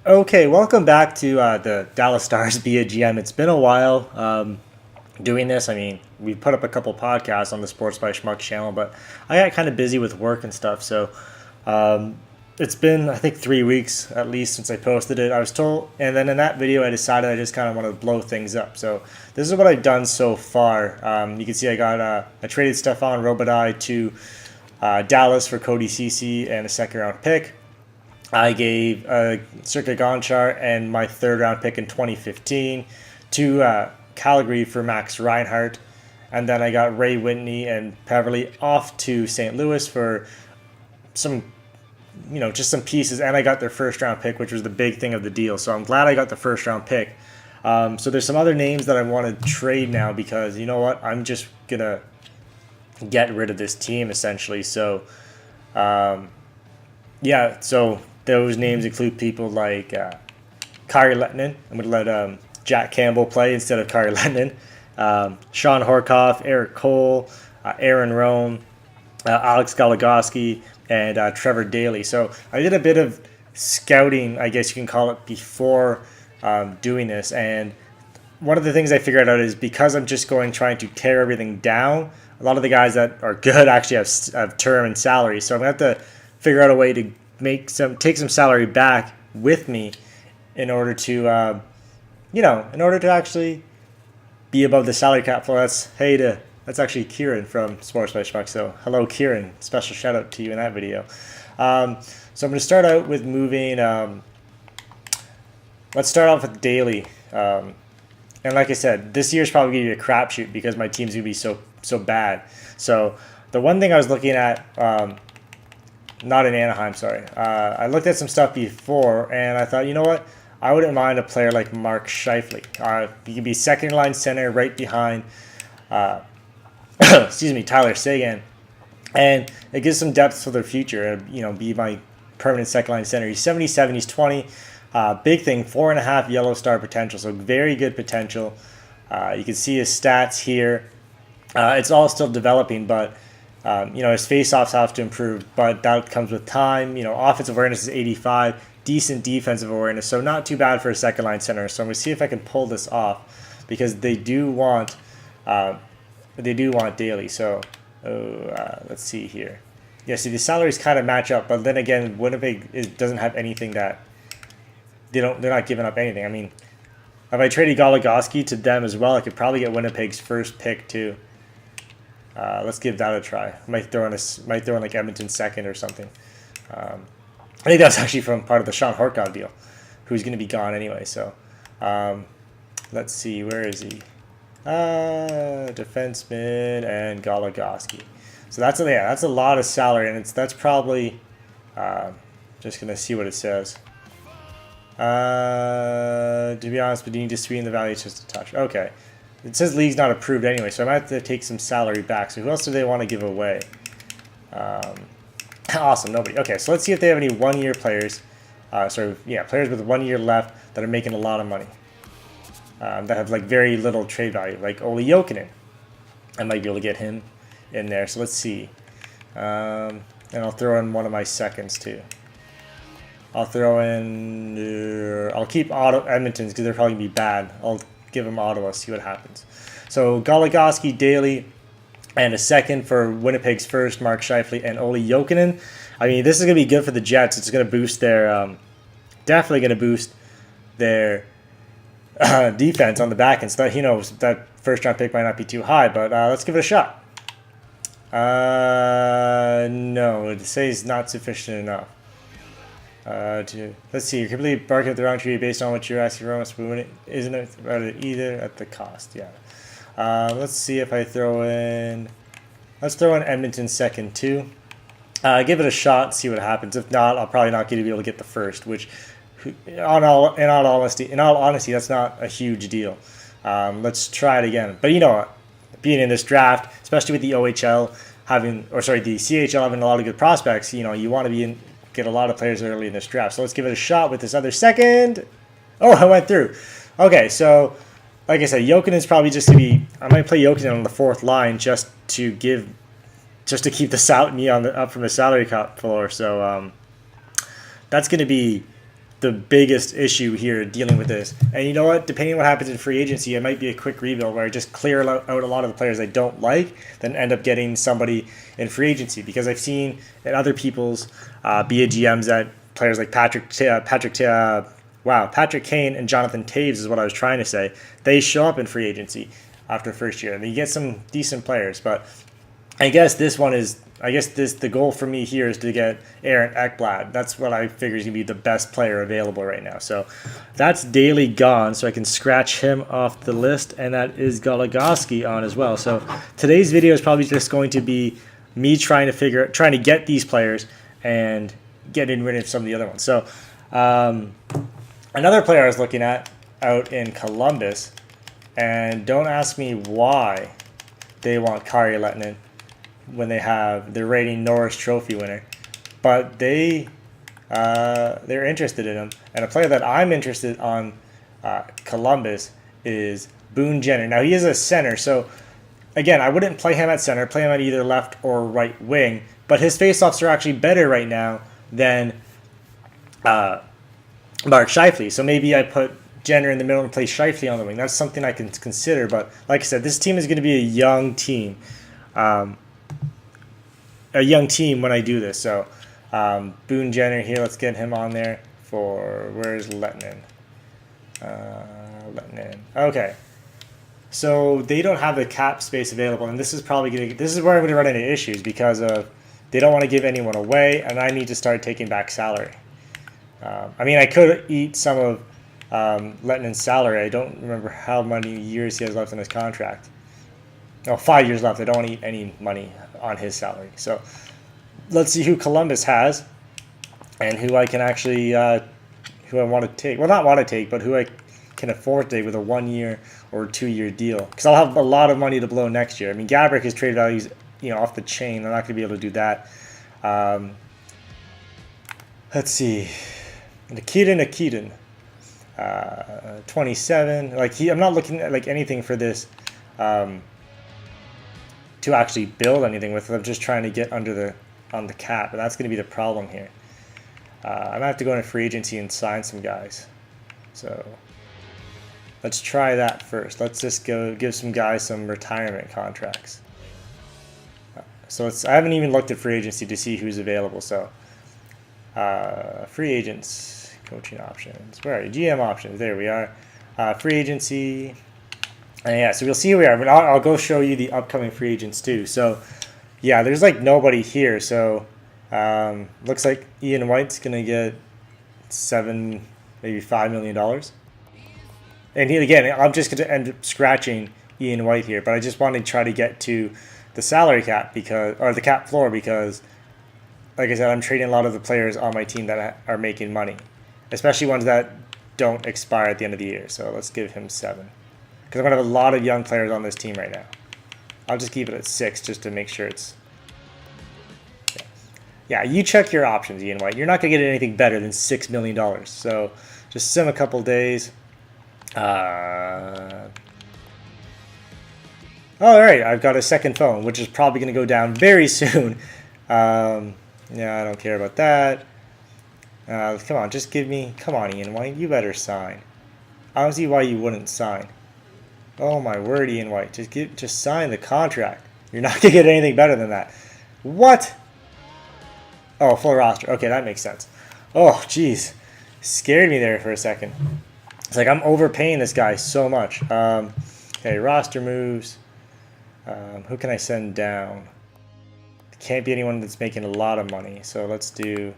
Okay, welcome back to the Dallas Stars via GM. It's been a while doing this. I mean, we put up a couple podcasts on the Sports by Schmucks channel, but I got kind of busy with work and stuff. So um, it's been, I think, 3 weeks at least since I posted it. I was told, and then in that video, I decided I just kind of want to blow things up. So this is what I've done so far. You can see I traded Stefan Robitaille to Dallas for Cody Ceci and a second round pick. I gave Circa Gonchar and my third round pick in 2015 to Calgary for Max Reinhart. And then I got Ray Whitney and Peverly off to St. Louis for some, just some pieces. And I got their first round pick, which was the big thing of the deal. So I'm glad I got the first round pick. So there's some other names that I want to trade now because you know what? I'm just going to get rid of this team essentially. So, yeah, so those names include people like Kari Lettinen. I'm going to let Jack Campbell play instead of Kari Lettinen. Sean Horkoff, Eric Cole, Aaron Rome, Alex Goligoski, and Trevor Daley. So I did a bit of scouting, I guess you can call it, before doing this. And one of the things I figured out is because I'm just trying to tear everything down, a lot of the guys that are good actually have term and salary. So I'm going to have to figure out a way to take some salary back with me in order to in order to actually be above the salary cap floor. That's actually Kieran from Sports by Schmucks. So hello Kieran, special shout out to you in that video. So I'm going to start out with moving. Let's start off with Daly. And like I said, this year's probably going to be a crapshoot because my team's going to be so bad. So the one thing I was looking at. Not in Anaheim, sorry. I looked at some stuff before, and I thought, you know what? I wouldn't mind a player like Mark Scheifele. He could be second line center right behind, Tyler Seguin, and it gives some depth for their future. Be my permanent second line center. He's 77. He's 20. Big thing, 4.5 yellow star potential. So very good potential. You can see his stats here. It's all still developing, but. His face-offs have to improve, but that comes with time. Offensive awareness is 85, decent defensive awareness, so not too bad for a second-line center. So I'm going to see if I can pull this off because they do want Daly. So let's see here. Yeah, see the salaries kind of match up, but then again, Winnipeg doesn't have anything that they're not giving up anything. I mean, if I traded Goligoski to them as well, I could probably get Winnipeg's first pick too. Let's give that a try. Might throw in like Edmonton's second or something. I think that's actually from part of the Sean Horkoff deal, who's going to be gone anyway. So let's see, where is he? Defenseman and Goligoski. So that's a lot of salary, and that's probably just going to see what it says. To be honest, but you need to screen the value just a touch. Okay. It says league's not approved anyway, so I might have to take some salary back. So who else do they want to give away? Awesome, nobody. Okay, so let's see if they have any one-year players. Players with 1 year left that are making a lot of money. That have like very little trade value, like Olli Jokinen. I might be able to get him in there. So let's see. And I'll throw in one of my seconds too. I'll throw in. I'll keep Edmonton's because they're probably gonna be bad. I'll give him Ottawa, see what happens. So Goligoski, Daly, and a second for Winnipeg's first, Mark Scheifele and Olli Jokinen. I mean, this is going to be good for the Jets. It's going to boost definitely going to boost their defense on the back end. So that first round pick might not be too high, but let's give it a shot. No, it says not sufficient enough. Let's see. You're completely barking up the wrong tree based on what you're asking for. Isn't it either at the cost? Yeah. Let's see if I throw in. Let's throw in Edmonton second too. Give it a shot. See what happens. If not, I'll probably not be able to get the first. Which, in all honesty, that's not a huge deal. Let's try it again. But you know what? Being in this draft, especially with the the CHL having a lot of good prospects, you want to get a lot of players early in this draft. So let's give it a shot with this other second. Oh, I went through. Okay, so like I said, Jokinen is probably just to be. I might play Jokinen on the fourth line just to keep me up from the salary cap floor. So that's going to be the biggest issue here dealing with this. And you know what? Depending on what happens in free agency, it might be a quick rebuild where I just clear out a lot of the players I don't like, then end up getting somebody in free agency. Because I've seen in other people's be GMs that players like Patrick Kane and Jonathan Taves is what I was trying to say. They show up in free agency after the first year, and you get some decent players. But I guess the goal for me here is to get Aaron Ekblad. That's what I figure is going to be the best player available right now. So that's Daly gone, so I can scratch him off the list, and that is Goligoski on as well. So today's video is probably just going to be me trying to get these players and getting rid of some of the other ones. So another player I was looking at out in Columbus, and don't ask me why they want Kari Lehtinen when they're rating Norris Trophy winner, but they're interested in him. And a player that I'm interested on Columbus is Boone Jenner. Now he is a center, so again, I wouldn't play him at center. Play him at either left or right wing. But his faceoffs are actually better right now than Mark Scheifele. So maybe I put Jenner in the middle and play Scheifele on the wing. That's something I can consider. But like I said, this team is going to be a young team. When I do this. So Boone Jenner here, let's get him on there where's Lehtinen? Okay. So they don't have the cap space available, and this is where I'm going to run into issues because they don't want to give anyone away, and I need to start taking back salary. I could eat some of Lehtinen's salary. I don't remember how many years he has left in his contract. 5 years left. I don't want to eat any money on his salary. So let's see who Columbus has and who I can actually, who I want to take. Well, not want to take, but who I can afford to take with a 1 year or 2 year deal. Because I'll have a lot of money to blow next year. Gabrick, his trade value is off the chain. I'm not going to be able to do that. Let's see. Nikitin. 27. I'm not looking at anything for this to actually build anything with. I'm just trying to get on the cap, and that's going to be the problem here. I'm going to have to go into free agency and sign some guys. So let's try that first. Let's just go give some guys some retirement contracts. So I haven't even looked at free agency to see who's available. So free agents, coaching options. Where are you? GM options. There we are. Free agency. And yeah, so we'll see who we are. But I'll go show you the upcoming free agents too. So yeah, there's nobody here. So looks like Ian White's gonna get $7, maybe $5 million. And again, I'm just gonna end up scratching Ian White here. But I just wanted to try to get to the salary cap or the cap floor because, like I said, I'm trading a lot of the players on my team that are making money, especially ones that don't expire at the end of the year. So let's give him 7. Because I'm going to have a lot of young players on this team right now. I'll just keep it at 6 just to make sure it's... Yeah, you check your options, Ian White. You're not going to get anything better than $6 million. So just sim a couple days. All right, I've got a second phone, which is probably going to go down very soon. Yeah, I don't care about that. Come on, just give me... Come on, Ian White, you better sign. I don't see why you wouldn't sign. Oh my word, Ian White. Just sign the contract. You're not going to get anything better than that. What? Oh, full roster. Okay, that makes sense. Oh, jeez. Scared me there for a second. It's like I'm overpaying this guy so much. Okay, roster moves. Who can I send down? It can't be anyone that's making a lot of money. So let's do...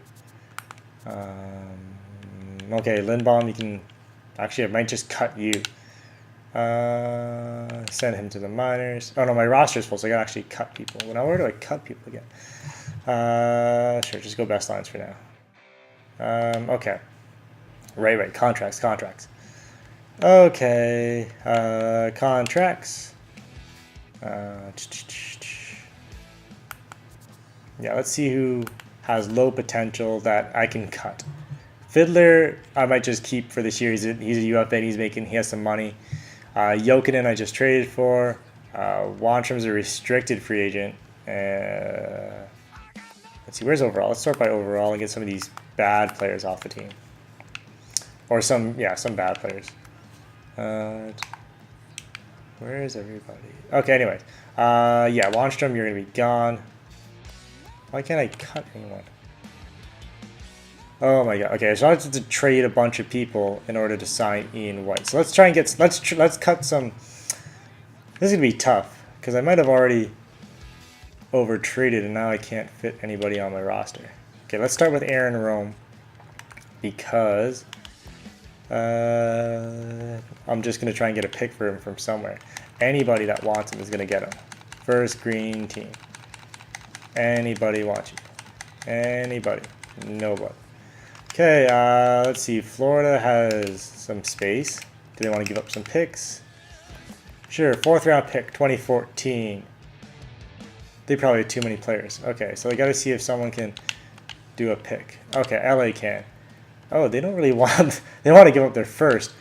okay, Lindbaum, you can... Actually, I might just cut you. Send him to the minors. Oh no, my roster's full, so I gotta actually cut people. Now where do I cut people again? Sure, just go best lines for now. Okay. Right. Contracts. Okay. Contracts. Yeah, let's see who has low potential that I can cut. Fiddler, I might just keep for this year. He's a UFA. He has some money. Jokinen, I just traded for. Wanstrom's a restricted free agent. Let's see, where's overall? Let's sort by overall and get some of these bad players off the team. Or some bad players. Where is everybody? Okay, anyways. Yeah, Wahlstrom, you're going to be gone. Why can't I cut anyone? Oh my god. Okay, so I have to trade a bunch of people in order to sign Ian White. So let's try and get... Let's cut some... This is going to be tough, because I might have already over-traded, and now I can't fit anybody on my roster. Okay, let's start with Aaron Rome, because... I'm just going to try and get a pick for him from somewhere. Anybody that wants him is going to get him. First green team. Anybody wants you? Anybody? Nobody. Okay, let's see. Florida has some space. Do they want to give up some picks? Sure, 4th round pick, 2014. They probably have too many players. Okay, so I got to see if someone can do a pick. Okay, LA can. Oh, they don't really want... They want to give up their first.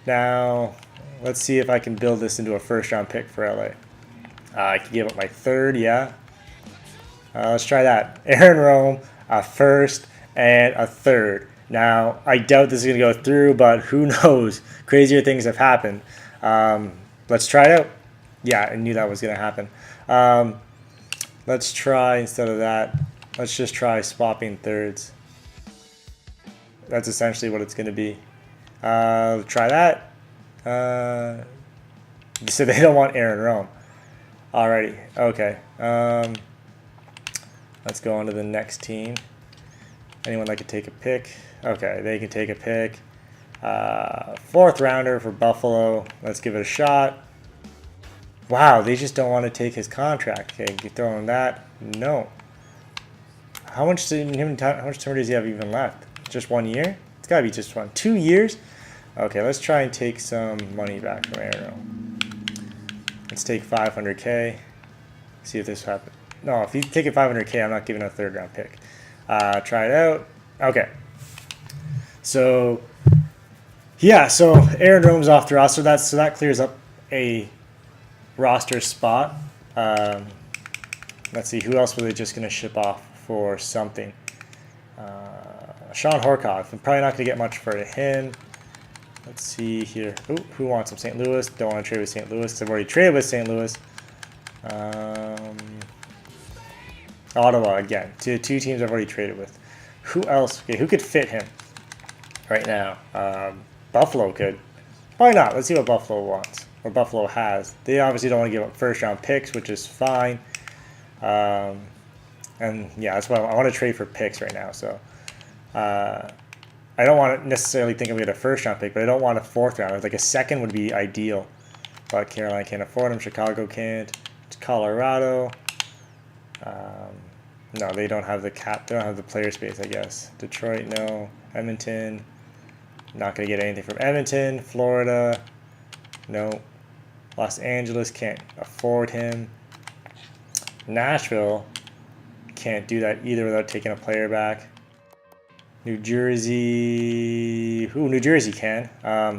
Now, let's see if I can build this into a first-round pick for LA. I can give up my 3rd, yeah. Let's try that. Aaron Rome, a 1st, and a 3rd. Now, I doubt this is going to go through, but who knows? Crazier things have happened. Let's try it out. Yeah, I knew that was going to happen. Let's try, instead of that, let's just try swapping 3rds. That's essentially what it's going to be. Try that. So they don't want Aaron Rome. Alrighty. Okay. Let's go on to the next team. Anyone that could take a pick? Okay, they can take a pick. 4th rounder for Buffalo. Let's give it a shot. Wow, they just don't want to take his contract. Okay, you throw in that. No. How much term does he have even left? Just 1 year? It's got to be just 1. 2 years? Okay, let's try and take some money back from Aaron. Let's take 500K. See if this happens. No, if you take it 500K, I'm not giving a 3rd round pick. Try it out. Okay. So, yeah, so Aaron Rome's off the roster. So that clears up a roster spot. Let's see, who else were they just going to ship off for something? Sean Horkoff. I'm probably not going to get much for him. Let's see here. Ooh, who wants him? St. Louis. Don't want to trade with St. Louis. I've already traded with St. Louis. Ottawa again. Two teams I've already traded with. Who else? Okay, who could fit him right now? Buffalo could. Why not? Let's see what Buffalo wants, or Buffalo has. They obviously don't want to give up 1st round picks, which is fine. And yeah, that's why I want to trade for picks right now. So I don't want to necessarily think I'm going to get a 1st round pick, but I don't want a 4th round. Like a 2nd would be ideal. But Carolina can't afford them. Chicago can't. It's Colorado. No, they don't have the cap. They don't have the player space, I guess. Detroit, no. Edmonton. Not going to get anything from Edmonton. Florida. No. Los Angeles can't afford him. Nashville can't do that either without taking a player back. New Jersey. Ooh, New Jersey can.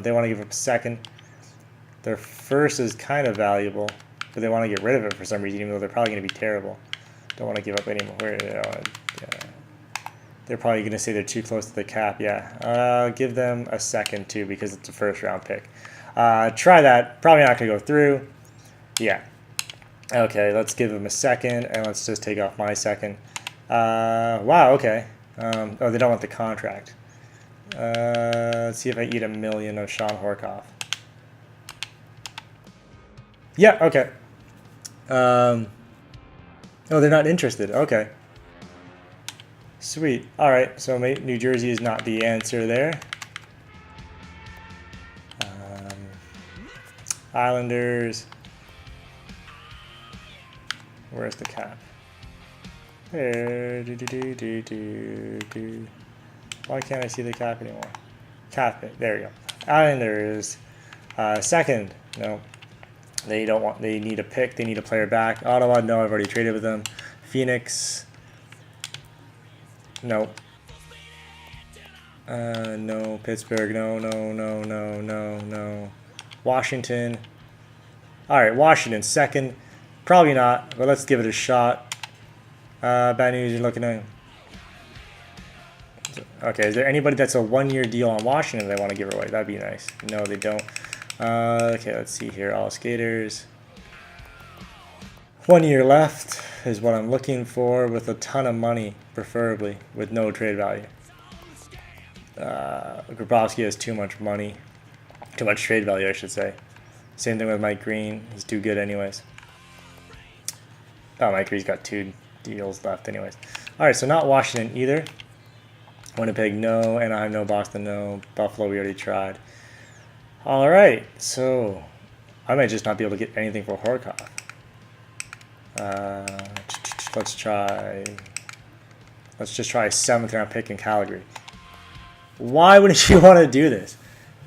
They want to give up a 2nd. Their 1st is kind of valuable, but they want to get rid of it for some reason, even though they're probably going to be terrible. Don't want to give up any more. They're probably going to say they're too close to the cap. Yeah. Give them a 2nd, too, because it's a 1st round pick. Try that. Probably not going to go through. Yeah. Okay, let's give them a 2nd, and let's just take off my 2nd. Wow, okay. Oh, they don't want the contract. Let's see if I eat $1 million of Sean Horkoff. Yeah, okay. Oh, they're not interested. Okay. Sweet. All right, so New Jersey is not the answer there. Islanders. Where's the cap? There. Why can't I see the cap anymore? Cap it. There we go. Islanders. 2nd. No. They don't want. They need a pick. They need a player back. Ottawa. No, I've already traded with them. Phoenix. No. No. Pittsburgh. No. Washington. All right, Washington 2nd. Probably not, but let's give it a shot. Bad news. You're looking at. Okay, is there anybody that's a 1-year deal on Washington they want to give away? That'd be nice. No, they don't. Okay, let's see here. All skaters. 1 year left is what I'm looking for, with a ton of money, preferably, with no trade value. Grabowski has too much money. Too much trade value, I should say. Same thing with Mike Green. He's too good anyways. Oh, Mike Green's got 2 deals left anyways. Alright, so not Washington either. Winnipeg, no. Anaheim, no. Boston, no. Buffalo, we already tried. Alright, so I might just not be able to get anything for Horkoff. Let's just try a 7th round pick in Calgary. Why wouldn't you want to do this?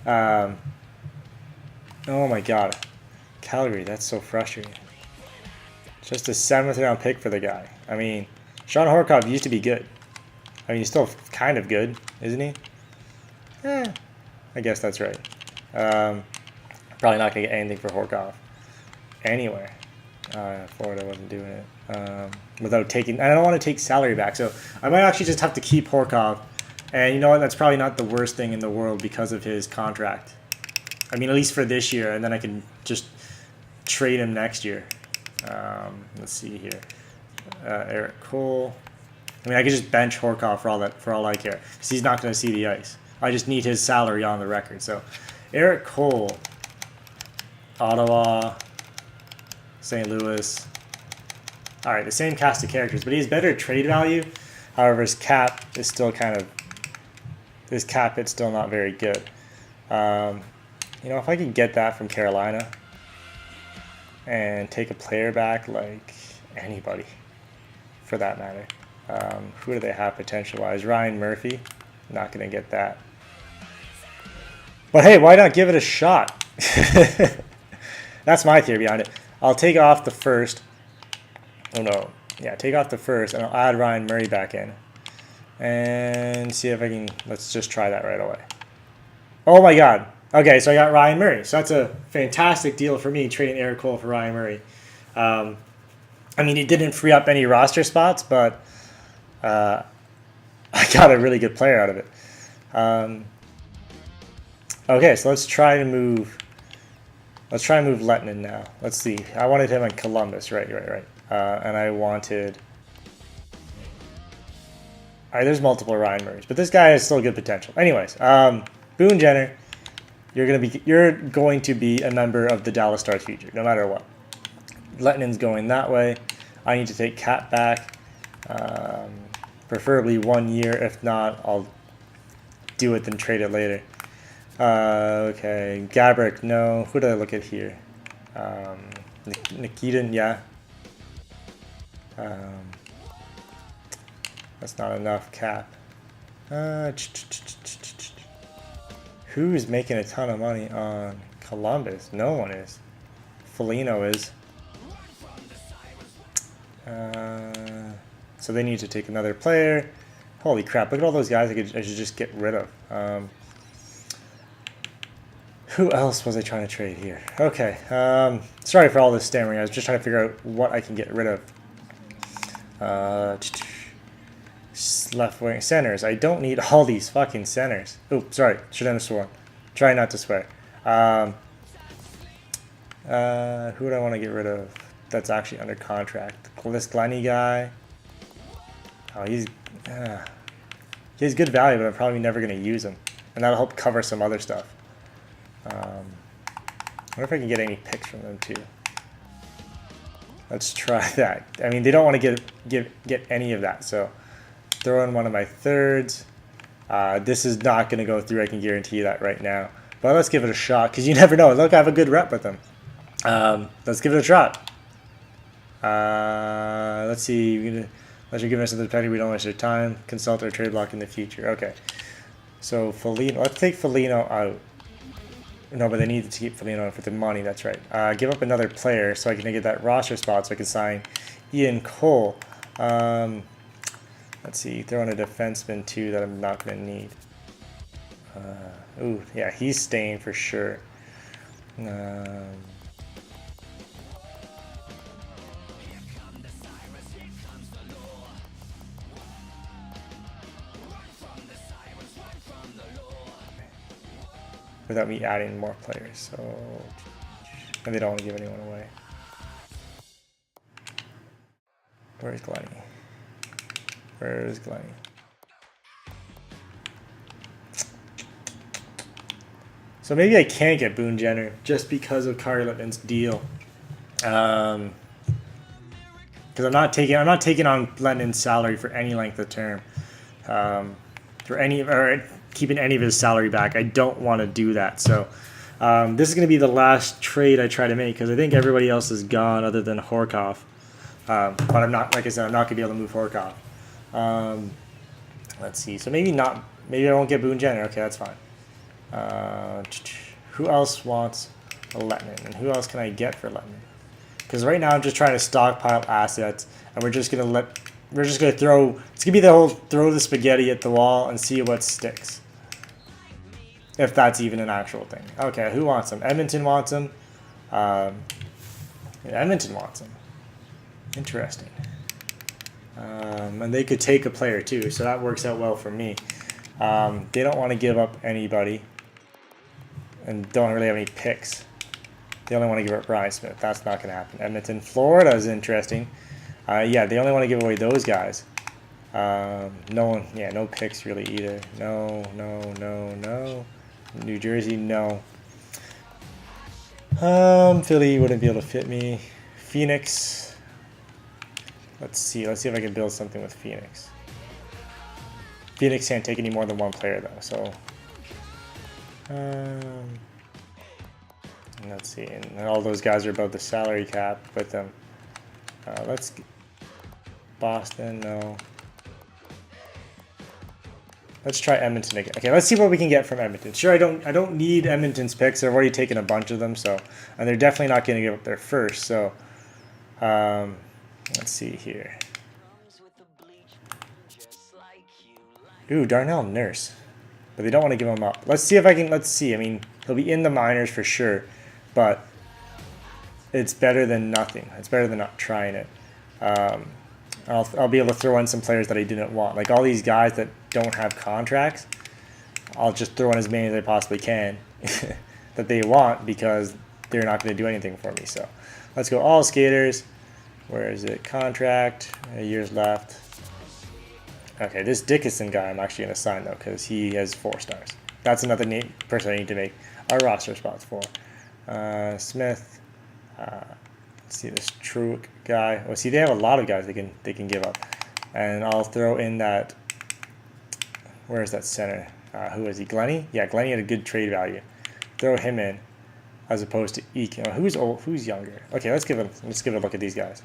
Oh my god. Calgary, that's so frustrating. Just a 7th round pick for the guy. I mean, Sean Horkoff used to be good. I mean, he's still kind of good, isn't he? I guess that's right. Probably not going to get anything for Horkoff anywhere. Florida wasn't doing it without taking. I don't want to take salary back, so I might actually just have to keep Horkoff. And you know what? That's probably not the worst thing in the world because of his contract. I mean, at least for this year, and then I can just trade him next year. Let's see here. Eric Cole. I mean, I could just bench Horkoff for all I care, because he's not going to see the ice. I just need his salary on the record. So, Eric Cole, Ottawa, St. Louis. All right, the same cast of characters, but he has better trade value. However, his cap is still his cap hit's still not very good. You know, if I could get that from Carolina and take a player back, like anybody, for that matter. Who do they have potential-wise? Ryan Murphy. Not going to get that. But hey, why not give it a shot? That's my theory behind it. I'll take off the first. Oh no. Yeah, take off the first, and I'll add Ryan Murray back in. And see if I can. Let's just try that right away. Oh my god. Okay, so I got Ryan Murray. So that's a fantastic deal for me, trading Eric Cole for Ryan Murray. I mean, it didn't free up any roster spots, but I got a really good player out of it. Okay, so let's try to move. Let's try and move Lettinen now. Let's see. I wanted him in Columbus, right. And I wanted. All right, there's multiple Ryan Murrays, but this guy has still good potential. Anyways, Boone Jenner, you're going to be a member of the Dallas Stars future, no matter what. Lettinen's going that way. I need to take Cap back, preferably 1 year. If not, I'll do it then trade it later. Okay, Gabrick, no. Who did I look at here? Nikitin, yeah. That's not enough cap. Who's making a ton of money on Columbus? No one is. Foligno is. So they need to take another player. Holy crap, look at all those guys I should just get rid of. Who else was I trying to trade here? Okay, sorry for all this stammering. I was just trying to figure out what I can get rid of. Left wing centers. I don't need all these fucking centers. Oops, sorry, shouldn't have sworn. Try not to swear. Who do I want to get rid of that's actually under contract? This Glenny guy. Oh, he has good value, but I'm probably never going to use him. And that'll help cover some other stuff. I wonder if I can get any picks from them too. Let's try that. I mean, they don't want to get any of that, so throw in one of my thirds. This is not going to go through, I can guarantee you that right now. But let's give it a shot, because you never know. Look, I have a good rep with them. Let's give it a shot. Let's see. Unless you're giving us another penalty, we don't waste your time. Consult our trade block in the future. Okay. So, Foligno. Let's take Foligno out. No, but they need to keep Foligno for the money. That's right. Give up another player so I can get that roster spot so I can sign Ian Cole. Let's see. Throw in a defenseman, too, that I'm not going to need. Ooh, yeah, he's staying for sure. without me adding more players. So, and they don't want to give anyone away. Where's Glenny? Where's Glenny? So maybe I can't get Boone Jenner just because of Kari Lettman's deal. Because I'm not taking on Lettman's salary for any length of term. For any or keeping any of his salary back. I don't want to do that. So this is going to be the last trade I try to make because I think everybody else is gone other than Horkoff. But I'm not, like I said, I'm not going to be able to move Horkoff. Let's see. So maybe not. Maybe I won't get Boone Jenner. Okay, that's fine. Who else wants a Lettman? And who else can I get for Lettman? Because right now I'm just trying to stockpile assets, and we're just gonna throw. It's gonna be the whole throw the spaghetti at the wall and see what sticks. If that's even an actual thing. Okay, who wants them? Edmonton wants them. Edmonton wants them. Interesting. And they could take a player too, so that works out well for me. They don't want to give up anybody, and don't really have any picks. They only want to give up Brian Smith. That's not going to happen. Edmonton, Florida is interesting. Yeah, they only want to give away those guys. No picks really either. No. New Jersey, no. Philly wouldn't be able to fit me. Phoenix. Let's see if I can build something with Phoenix. Phoenix can't take any more than one player though, so let's see. And all those guys are above the salary cap with them. Boston, no. Let's try Edmonton again. Okay, let's see what we can get from Edmonton. Sure, I don't need Edmonton's picks. I've already taken a bunch of them, so and they're definitely not going to give up their first. So let's see here. Ooh, Darnell Nurse. But they don't want to give him up. Let's see. I mean, he'll be in the minors for sure. But it's better than nothing. It's better than not trying it. I'll be able to throw in some players that I didn't want. Like all these guys that don't have contracts, I'll just throw in as many as I possibly can that they want because they're not going to do anything for me. So let's go all skaters. Where is it? Contract. A year's left. Okay, this Dickinson guy I'm actually going to sign, though, because he has 4 stars. That's another person I need to make our roster spots for. Smith. Let's see, this Truick guy. Oh, see, they have a lot of guys they can give up. And I'll throw in that... Where is that center? Who is he? Glenny? Yeah, Glenny had a good trade value. Throw him in as opposed to Eek. Oh, who's old? Who's younger? Okay, let's give a look at these guys.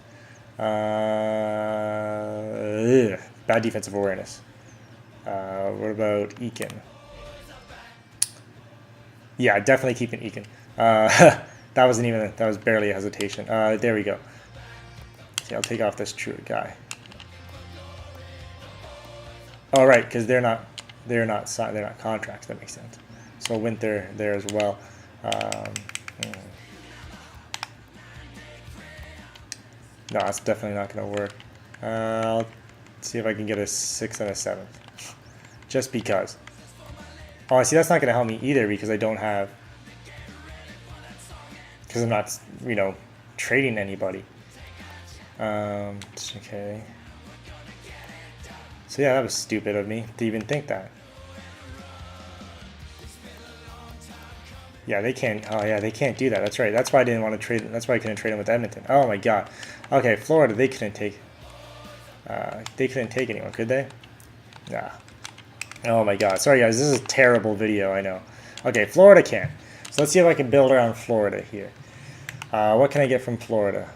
Bad defensive awareness. What about Eakin? Yeah, definitely keeping Eakin. That was barely a hesitation. There we go. See, I'll take off this Truitt guy. Oh, right, because they're not contracts. That makes sense. So Winter there as well. No, that's definitely not going to work. I'll see if I can get a 6 and a 7. Just because. Oh, see, that's not going to help me either because I don't have... Because I'm not, trading anybody. Okay. So yeah, that was stupid of me to even think that. Yeah, they can't. Oh yeah, they can't do that. That's right. That's why I didn't want to trade. That's why I couldn't trade them with Edmonton. Oh my god. Okay, Florida. They couldn't take. They couldn't take anyone, could they? Nah. Oh my god. Sorry guys. This is a terrible video. I know. Okay, Florida can. So let's see if I can build around Florida here. What can I get from Florida?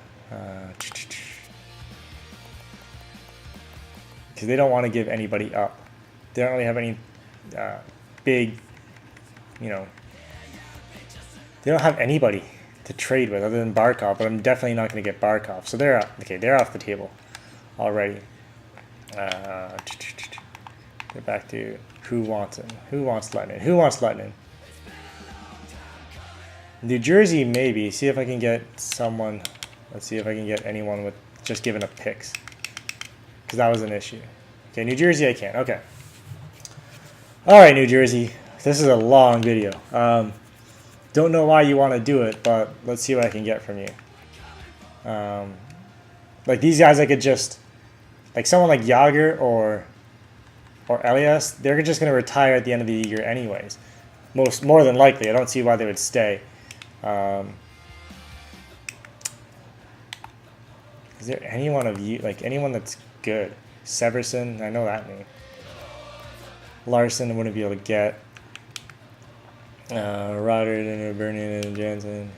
Because they don't want to give anybody up. They don't really have any big, they don't have anybody to trade with other than Barkov, but I'm definitely not going to get Barkov. So they're off the table already. Get back to who wants him. Who wants Lettman? Who wants Lettman? New Jersey, maybe. See if I can get someone. Let's see if I can get anyone with just giving up picks. Because that was an issue. Okay, New Jersey I can. Okay. All right, New Jersey. This is a long video. Don't know why you want to do it, but let's see what I can get from you. Like these guys, I could just, like someone like Yager or Elias, they're just going to retire at the end of the year anyways. More than likely. I don't see why they would stay. Is there anyone of you, like anyone that's good? Severson, I know that name. Larson, I wouldn't be able to get. Rodgers, Bernie, and Jansen.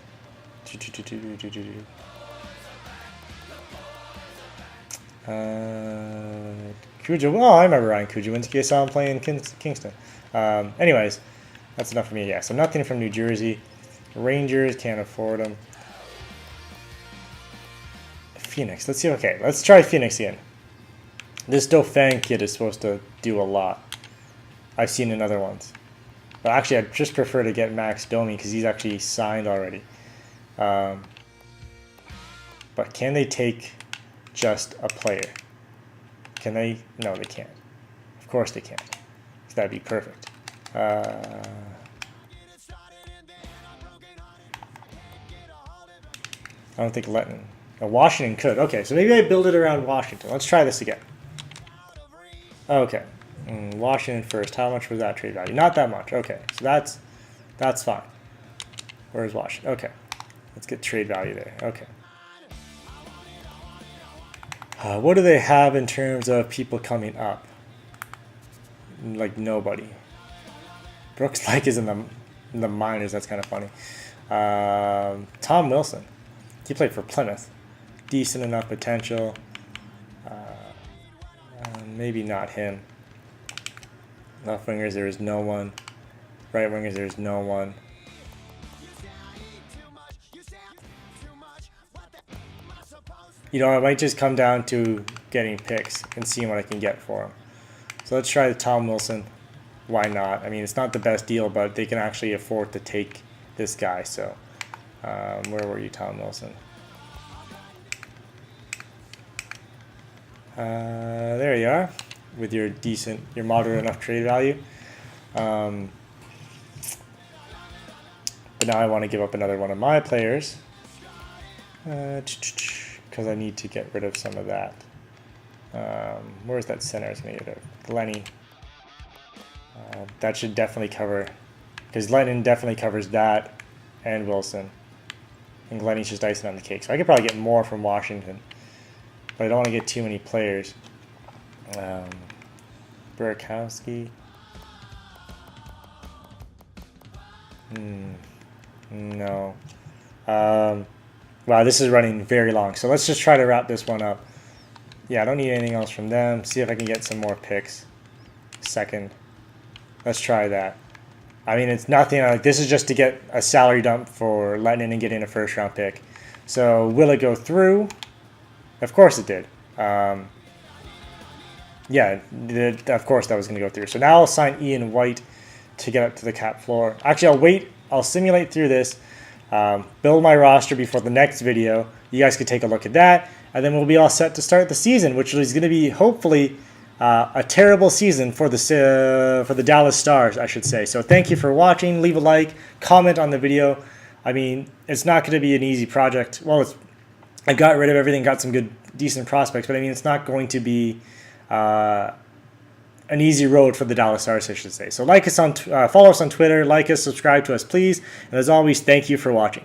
Cujo. Well, I remember Ryan Cujo. Went to saw him play in Kingston. Anyways, that's enough for me. Yeah, so nothing from New Jersey. Rangers, can't afford them. Phoenix. Let's see. Okay, let's try Phoenix again. This Dauphin kid is supposed to do a lot. I've seen in other ones. But actually, I'd just prefer to get Max Domi because he's actually signed already. But can they take just a player? Can they? No, they can't. Of course they can't. So that'd be perfect. I don't think Letton. Washington could. Okay, so maybe I build it around Washington. Let's try this again. Okay. Washington first. How much was that trade value? Not that much. Okay, so that's fine. Where's Washington? Okay. Let's get trade value there. Okay. What do they have in terms of people coming up? Like nobody. Brooks Lake is in the minors. That's kind of funny. Tom Wilson. He played for Plymouth. Decent enough potential. Maybe not him. Left wingers, there is no one. Right wingers, there is no one. You know, it might just come down to getting picks and seeing what I can get for him. So let's try the Tom Wilson. Why not? I mean, it's not the best deal, but they can actually afford to take this guy. So, where were you, Tom Wilson? There you are, with your moderate enough trade value. But now I want to give up another one of my players. Because I need to get rid of some of that. Where's that center? It's going to get it. Glenny. That should definitely cover, because Lennon definitely covers that and Wilson. And Glenny's just icing on the cake. So I could probably get more from Washington. But I don't want to get too many players. Burakowski. No. Wow, this is running very long. So let's just try to wrap this one up. Yeah, I don't need anything else from them. See if I can get some more picks. Second. Let's try that. I mean, it's nothing. Like, this is just to get a salary dump for letting and getting a first-round pick. So will it go through? Of course it did. Yeah, of course that was going to go through. So now I'll sign Ian White to get up to the cap floor. Actually, I'll wait. I'll simulate through this, build my roster before the next video. You guys could take a look at that, and then we'll be all set to start the season, which is going to be hopefully a terrible season for the Dallas Stars, I should say. So thank you for watching. Leave a like, comment on the video. I mean, it's not going to be an easy project. Well, I got rid of everything, got some good, decent prospects, but I mean, it's not going to be an easy road for the Dallas Stars, I should say. So like us follow us on Twitter, like us, subscribe to us, please. And as always, thank you for watching.